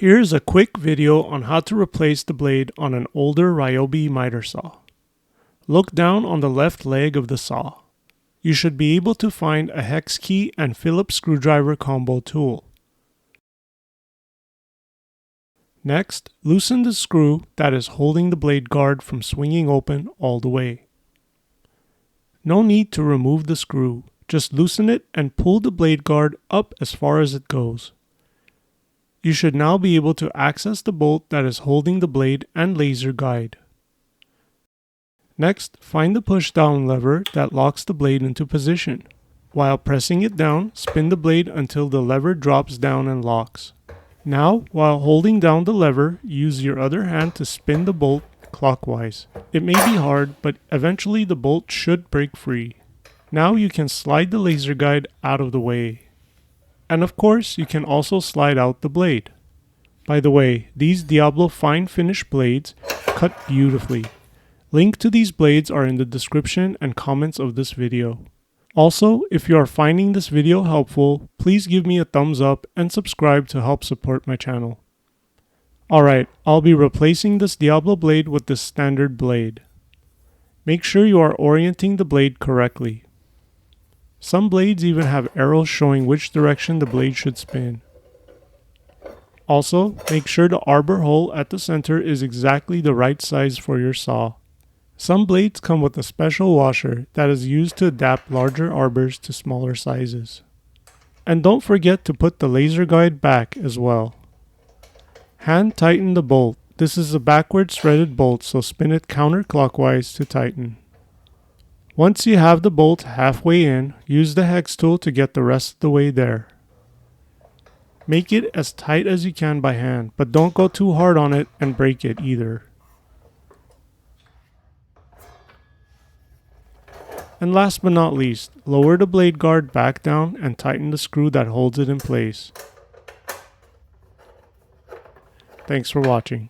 Here's a quick video on how to replace the blade on an older Ryobi miter saw. Look down on the left leg of the saw. You should be able to find a hex key and Phillips screwdriver combo tool. Next, loosen the screw that is holding the blade guard from swinging open all the way. No need to remove the screw, just loosen it and pull the blade guard up as far as it goes. You should now be able to access the bolt that is holding the blade and laser guide. Next, find the push-down lever that locks the blade into position. While pressing it down, spin the blade until the lever drops down and locks. Now, while holding down the lever, use your other hand to spin the bolt clockwise. It may be hard, but eventually the bolt should break free. Now you can slide the laser guide out of the way. And of course, you can also slide out the blade. By the way, these Diablo fine finish blades cut beautifully. Link to these blades are in the description and comments of this video. Also, if you are finding this video helpful, please give me a thumbs up and subscribe to help support my channel. Alright, I'll be replacing this Diablo blade with this standard blade. Make sure you are orienting the blade correctly. Some blades even have arrows showing which direction the blade should spin. Also, make sure the arbor hole at the center is exactly the right size for your saw. Some blades come with a special washer that is used to adapt larger arbors to smaller sizes. And don't forget to put the laser guide back as well. Hand tighten the bolt. This is a backwards threaded bolt, so spin it counterclockwise to tighten. Once you have the bolt halfway in, use the hex tool to get the rest of the way there. Make it as tight as you can by hand, but don't go too hard on it and break it either. And last but not least, lower the blade guard back down and tighten the screw that holds it in place. Thanks for watching.